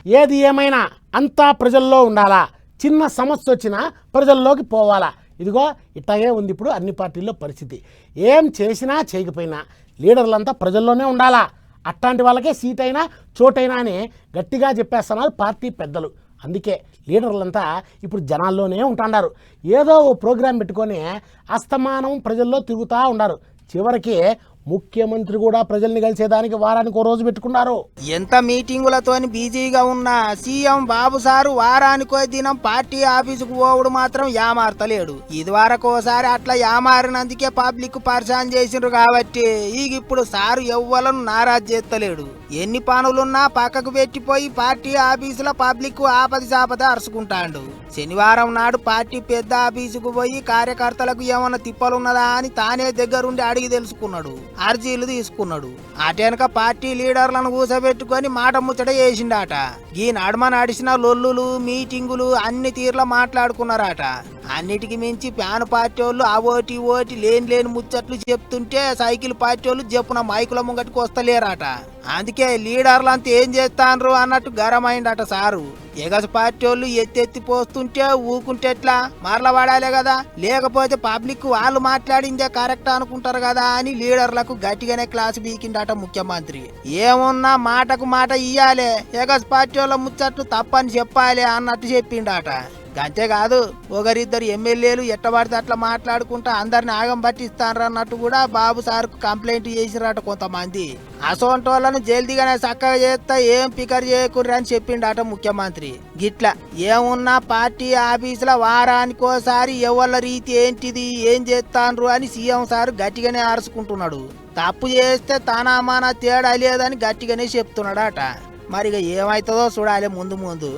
ఏది ఏమైనా అంతా ప్రజల్లో ఉండాలా, చిన్న సమస్య వచ్చినా ప్రజల్లోకి పోవాలా. ఇదిగో ఇట్లాగే ఉంది ఇప్పుడు అన్ని పార్టీల్లో పరిస్థితి. ఏం చేసినా చేయకపోయినా లీడర్లంతా ప్రజల్లోనే ఉండాలా, అట్లాంటి వాళ్ళకే సీట్ అయినా చోటైనా అని గట్టిగా చెప్పేస్తున్నారు పార్టీ పెద్దలు. అందుకే లీడర్లంతా ఇప్పుడు జనాల్లోనే ఉంటున్నారు. ఏదో ఓ ప్రోగ్రాం పెట్టుకొని అస్తమానం ప్రజల్లో తిరుగుతూ ఉన్నారు. చివరికి ముఖ్యమంత్రి కూడా ప్రజల్ని కలిసేదానికి వారానికి ఓ రోజు పెట్టుకున్నారు. ఎంత మీటింగులతోని బిజీగా ఉన్న సీఎం బాబు సారు వారానికో దినం పార్టీ ఆఫీసుకు పోవుడు మాత్రం యామార్తలేడు. ఇదివరకు ఓసారి అట్లా యామారినందుకే పబ్లిక్ పరిశాన్ చేసిండ్రు కాబట్టి ఈగ ఇప్పుడు సారు ఎవ్వలను నారాజు చేస్తలేడు. ఎన్ని పనులున్నా పక్కకు పెట్టిపోయి పార్టీ ఆఫీసులో పబ్లిక్ ఆపది సాపద అరుచుకుంటాడు. శనివారం నాడు పార్టీ పెద్ద ఆఫీసుకు పోయి కార్యకర్తలకు ఏమన్నా తిప్పలున్నదా అని తానే దగ్గరుండి అడిగి తెలుసుకున్నాడు, అర్జీలు తీసుకున్నాడు. అటెనక పార్టీ లీడర్లను కూసబెట్టుకొని మాట ముచ్చట చేసిండాట. ఈ నడుమ నడిచిన లొల్లులు మీటింగులు అన్ని తీర్ల మాట్లాడుకున్నారట. అన్నిటికి మించి ప్యాన్ పార్టీ వాళ్ళు అవోటి ఓటి లేని ముచ్చట్లు చెప్తుంటే సైకిల్ పార్టీ వాళ్ళు చెప్పున మైకుల ముంగటికి వస్తలేరట. అందుకే లీడర్లంతా ఏం చేస్తాన్రు అన్నట్టు గరమైందట సారు. ఎగస పార్టీ వాళ్ళు ఎత్తెత్తి పోస్తుంటే ఊకుంటే ఎట్లా, మరల పడాలే కదా, లేకపోతే పబ్లిక్ వాళ్ళు మాట్లాడిందే కరెక్ట్ అనుకుంటారు కదా అని లీడర్లకు గట్టిగానే క్లాసు బీకిండట ముఖ్యమంత్రి. ఏమున్నా మాటకు మాట ఇయ్యాలే, ఎగస పార్టీ వాళ్ళ ముచ్చట్లు తప్పని చెప్పాలి అన్నట్టు చెప్పిండట. అంతేకాదు ఒకరిద్దరు ఎమ్మెల్యేలు ఎట్టబడితే అట్లా మాట్లాడుకుంటా అందరిని ఆగం పట్టిస్తాను అన్నట్టు కూడా బాబు సార్కు కంప్లైంట్ చేసిరట కొంతమంది. అసోంటి వాళ్ళను జల్దీగానే చక్కగా చేస్తా ఏం పికర్ చేయకుర్రి అని చెప్పిండట ముఖ్యమంత్రి. గిట్లా ఏమున్నా పార్టీ ఆఫీసుల వారానికోసారి ఎవళ్ళ రీతి ఏంటిది ఏం చేస్తాన్రు అని సీఎం సార్ గట్టిగానే అరుచుకుంటున్నాడు. తప్పు చేస్తే తానామానా తేడా లేదని గట్టిగానే చెప్తున్నాడట. మరి ఇక ఏమవుతుందో చూడాలి ముందు ముందు.